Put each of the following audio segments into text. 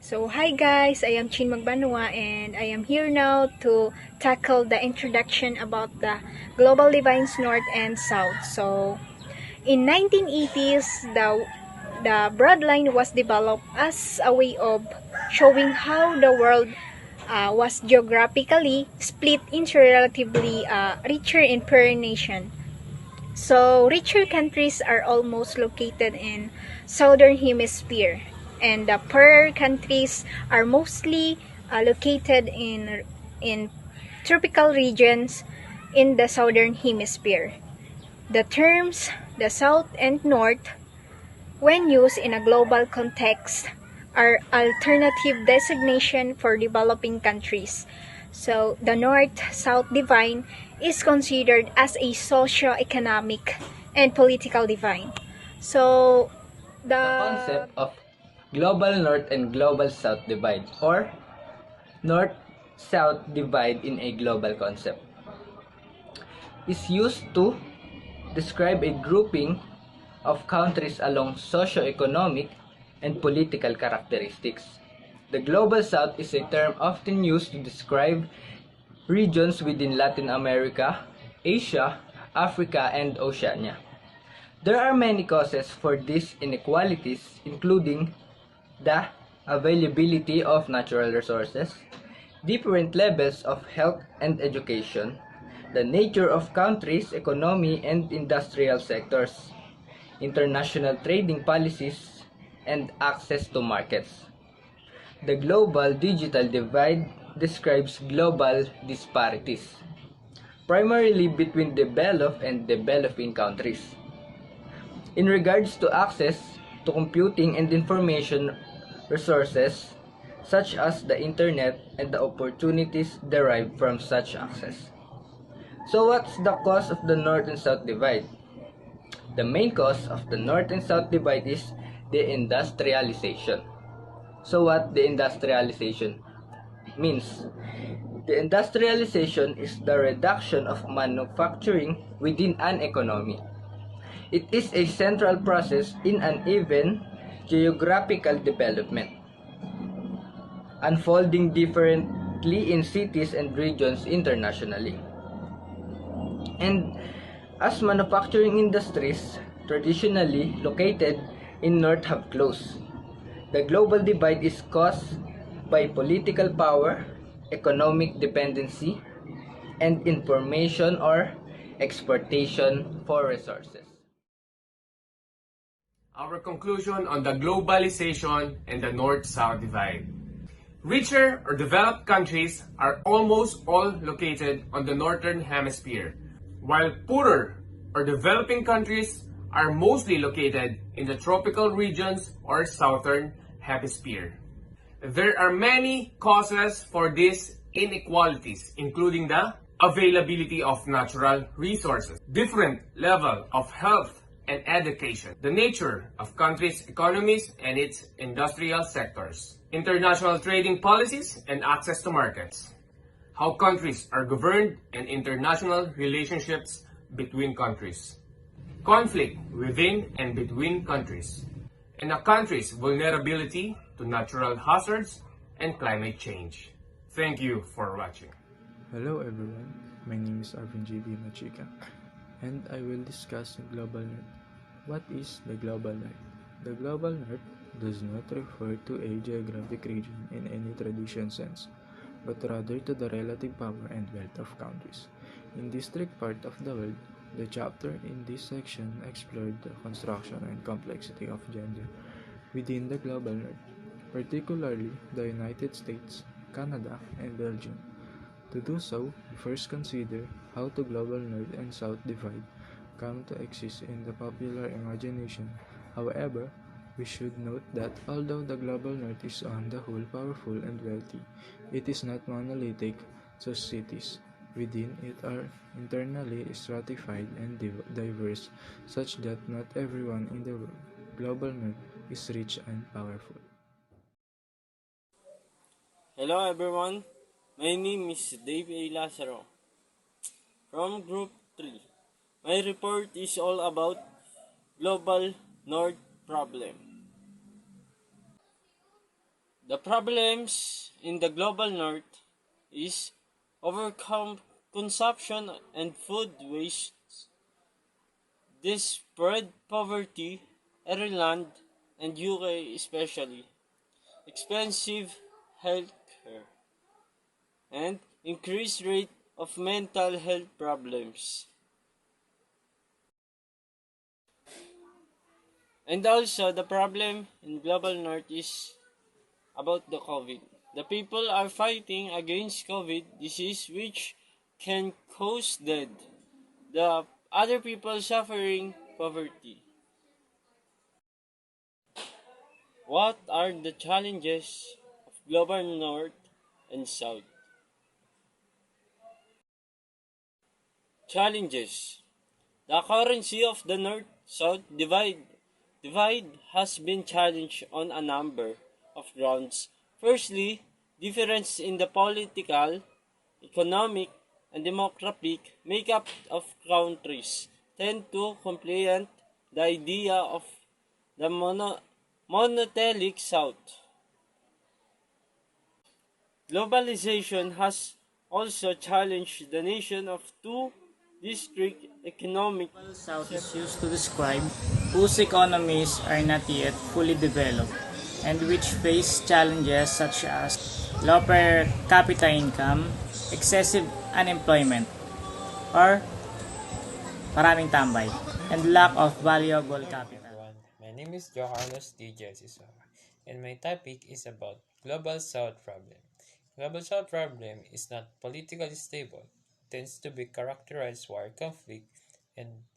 So hi guys, I am Chin Magbanua and I am here now to tackle the introduction about the global divides North and South. So in 1980s, the broad line was developed as a way of showing how the world was geographically split into relatively richer and poorer nations. So, richer countries are almost located in southern hemisphere, and the poorer countries are mostly located in tropical regions in the southern hemisphere. The terms the South and North, when used in a global context, are alternative designation for developing countries. So, the North-South divide is considered as a socio-economic and political divide. So, The concept of global north and global south divide, or north-south divide in a global concept, is used to describe a grouping of countries along socio-economic and political characteristics. The global south is a term often used to describe regions within Latin America, Asia, Africa, and Oceania. There are many causes for these inequalities, including the availability of natural resources, different levels of health and education, the nature of countries' economy and industrial sectors, international trading policies, and access to markets. The global digital divide describes global disparities, primarily between developed and developing countries. In regards to access to computing and information resources, such as the internet and the opportunities derived from such access. So what's the cause of the North and South divide? The main cause of the North and South divide is the industrialization. So what the industrialization means? The industrialization is the reduction of manufacturing within an economy. It is a central process in an even geographical development, unfolding differently in cities and regions internationally. And as manufacturing industries traditionally located in North have closed, the global divide is caused by political power, economic dependency, and information or exportation for resources. Our conclusion on the globalization and the North-South divide. Richer or developed countries are almost all located on the northern hemisphere, while poorer or developing countries are mostly located in the tropical regions or southern hemisphere. There are many causes for these inequalities, including the availability of natural resources, different level of health and education, the nature of countries' economies and its industrial sectors, international trading policies and access to markets, how countries are governed and international relationships between countries, conflict within and between countries, and a country's vulnerability to natural hazards and climate change. Thank you for watching. Hello everyone, my name is Arvin J.B. Machika, and I will discuss the global north. What is the global north? The global north does not refer to a geographic region in any traditional sense, but rather to the relative power and wealth of countries. In this strict part of the world, the chapter in this section explored the construction and complexity of gender within the global north, particularly the United States, Canada, and Belgium. To do so, we first consider how the global North and South divide come to exist in the popular imagination. However, we should note that although the global North is on the whole powerful and wealthy, it is not monolithic societies. Within it are internally stratified and diverse, such that not everyone in the global North is rich and powerful. Hello everyone, my name is Dave A. Lazaro from Group 3. My report is all about global North problem. The problems in the global north is overconsumption and food waste, spread poverty, Ireland and UK especially, expensive healthcare, and increased rate of mental health problems. And also the problem in global north is about the COVID. The people are fighting against COVID disease which can cause death. The other people suffering poverty. What are the challenges of global north and south? Challenges. The currency of the north-south divide has been challenged on a number of grounds. Firstly, difference in the political, economic, and demographic makeup of countries tend to complement the idea of the monolithic South. Globalization has also challenged the nation of two distinct economic South is used to describe whose economies are not yet fully developed and which face challenges such as low per capita income, excessive unemployment, or maraming tambay, and lack of valuable capital. Everyone. My name is Jo Carlos D. Jesisora, and my topic is about Global South problem. Global South problem is not politically stable, tends to be characterized war, conflict, and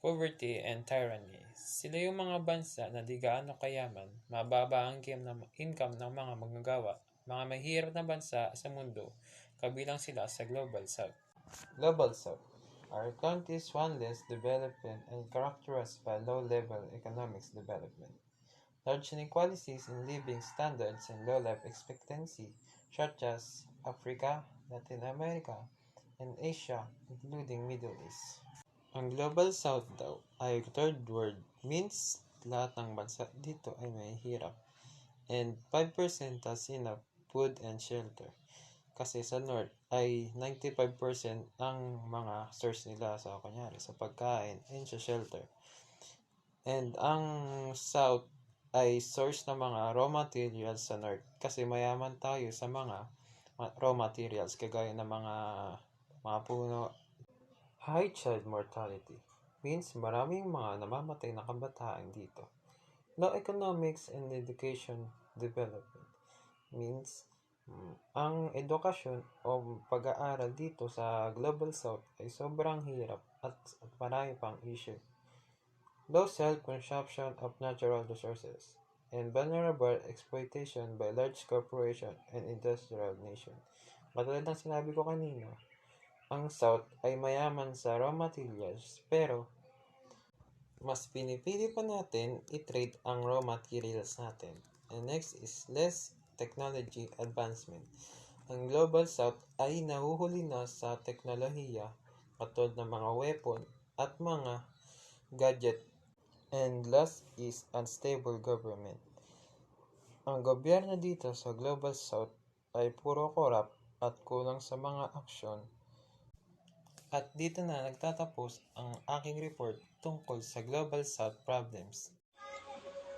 poverty and tyranny. Sila yung mga bansa na di gaano kayaman, mababa ang income ng mga manggagawa, mga mahirap na bansa sa mundo, kabilang sila sa Global South. Global South are countries one less development and characterized by low-level economics development, large inequalities in living standards and low life expectancy, such as Africa, Latin America, and Asia, including Middle East. Ang Global South daw ay third world, means lahat ng bansa dito ay may hirap, and 5% has enough food and shelter. Kasi sa North ay 95% ang mga source nila sa kunyari sa pagkain and sa shelter. And ang South ay source ng mga raw materials sa North kasi mayaman tayo sa mga raw materials kagaya ng mga puno. High child mortality means maraming mga namamatay na kabataan dito. Low economics and education development means ang edukasyon o pag-aaral dito sa Global South ay sobrang hirap at marami pang issue. Low self-consumption of natural resources and vulnerable exploitation by large corporation and industrial nation. Katulad ng sinabi ko kanina, ang South ay mayaman sa raw materials pero mas pinipili pa natin i-trade ang raw materials natin. And next is less technology advancement. Ang Global South ay nahuhuli na sa teknolohiya katulad ng mga weapon at mga gadget. And last is unstable government. Ang gobyerno dito sa Global South ay puro corrupt at kulang sa mga aksyon. At dito na nagtatapos ang aking report tungkol sa Global South problems.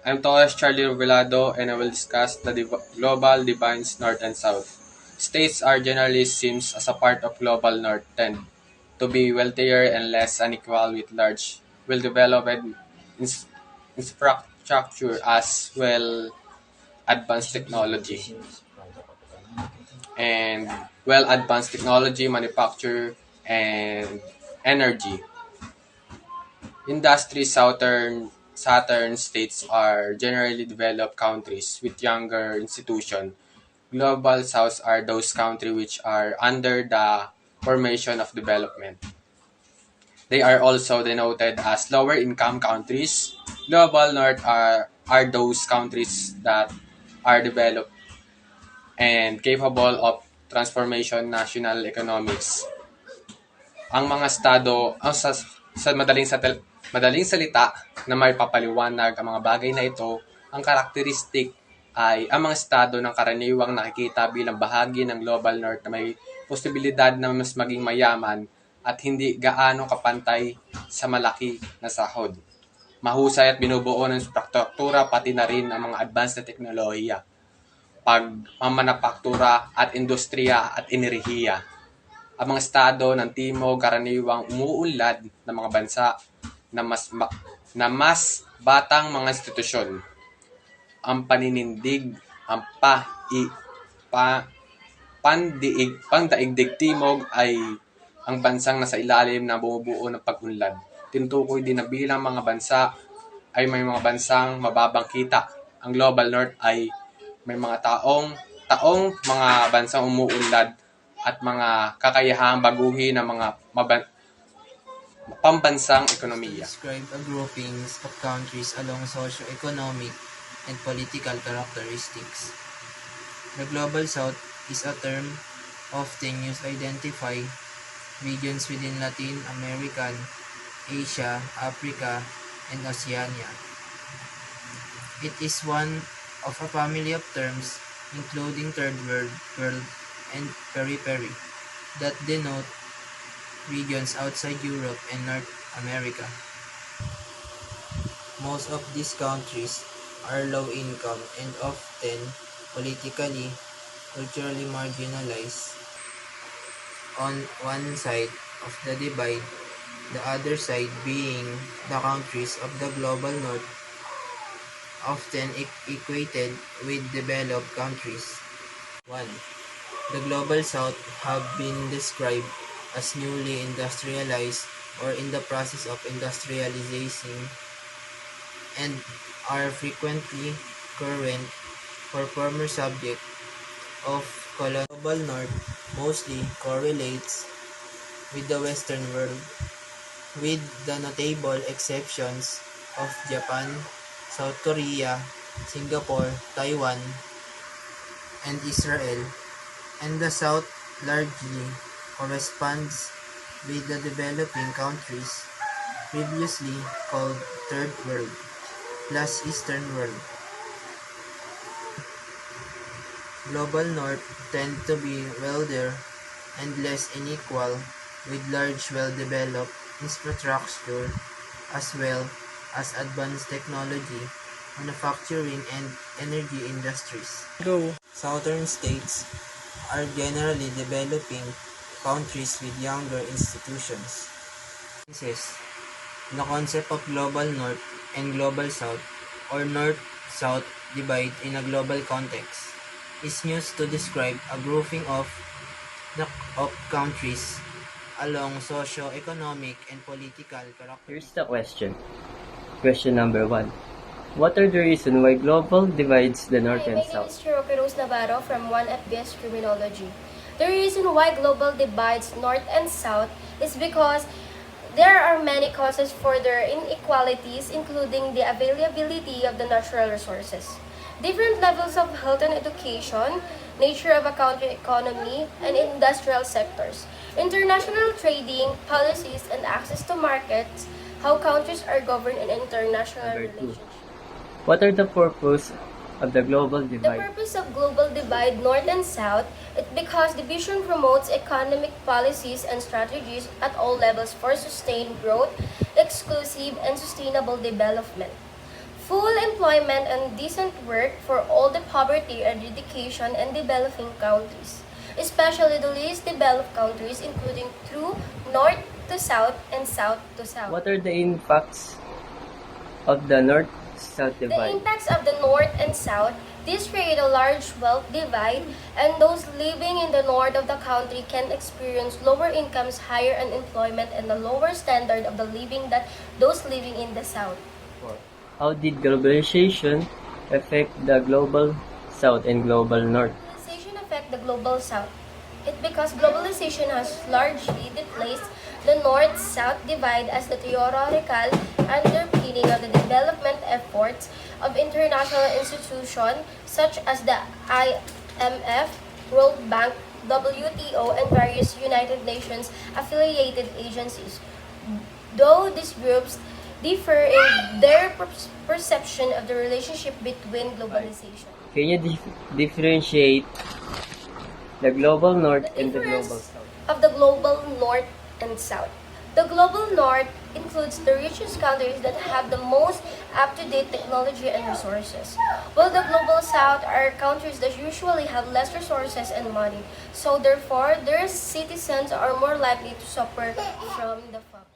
I'm Torres Charlie Revelado and I will discuss the global divides North and South. States are generally seen as a part of global North tend to be wealthier and less unequal with large, well-developed infrastructure as well advanced technology and well-advanced technology, manufacture, and energy. Industry Southern states are generally developed countries with younger institutions. Global South are those countries which are under the formation of development. They are also denoted as lower income countries. Global North are those countries that are developed and capable of transformation national economics. Ang mga estado, sa madaling salita na may papaliwanag ang mga bagay na ito, ang karakteristik ay ang mga estado ng karaniwang nakikita bilang bahagi ng Global North na may posibilidad na mas maging mayaman at hindi gaano kapantay sa malaki na sahod. Mahusay at binubuo ng struktura pati na rin ang mga advanced na teknolohiya, pagmamanapaktura at industriya at enerhiya. Ang mga estado ng Timog karaniwang umuunlad ng mga bansa na mas batang mga institusyon. Ang paninindig, ang pandaigdig Timog ay ang bansang nasa ilalim na bumubuo ng pag-unlad. Tinutukoy din na bilang mga bansa ay may mga bansang mababang kita. Ang Global North ay may mga taong mga bansang umuunlad at mga kakayahang baguhin ng mga pambansang ekonomiya. Describe a groupings of countries along socio-economic and political characteristics. The Global South is a term often used to identify regions within Latin American, Asia, Africa, and Oceania. It is one of a family of terms including Third World, and Periphery that denote regions outside Europe and North America. Most of these countries are low income and often politically, culturally marginalized. On one side of the divide, the other side being the countries of the Global North, often equated with developed countries. 1. The Global South have been described as newly industrialized or in the process of industrialization and are frequently current for former subject of colonialism. Global North mostly correlates with the Western world, with the notable exceptions of Japan, South Korea, Singapore, Taiwan, and Israel, and the South largely corresponds with the developing countries previously called Third World plus Eastern World. Global North tend to be wealthier and less unequal with large well-developed infrastructure as well as advanced technology, manufacturing, and energy industries. Southern states are generally developing countries with younger institutions. The concept of Global North and Global South or North-South divide in a global context is used to describe a grouping of countries along socio-economic and political characteristics. Here's the question. Question number 1. What are the reasons why global divides the North and South? My name is Rose Navarro from 1FBS Criminology. The reason why global divides North and South is because there are many causes for their inequalities, including the availability of the natural resources, different levels of health and education, nature of a country economy, and industrial sectors, international trading, policies, and access to markets, how countries are governed in international Number 2. relations. What are the purpose of the global The divide? purpose of global divide North and South is because division promotes economic policies and strategies at all levels for sustained growth, exclusive and sustainable development, full employment and decent work for all the poverty, eradication, and developing countries, especially the least developed countries, including through North to South and South to South. What are the impacts of the North-South The divide? impacts of the North and South, these create a large wealth divide, and those living in the north of the country can experience lower incomes, higher unemployment, and a lower standard of the living than those living in the South. 4. How did globalization affect the global South and global North? Globalization affect the global South. It because globalization has largely displaced the North-South divide as the theoretical underpinning of the development efforts of international institutions such as the IMF, World Bank, WTO, and various United Nations affiliated agencies. Though these groups differ in their perception of the relationship between globalization. Can you differentiate the global north The and the global difference south? of the global north and south. The global north includes the richest countries that have the most up-to-date technology and resources, while the global south are countries that usually have less resources and money, so therefore their citizens are more likely to suffer from the poverty.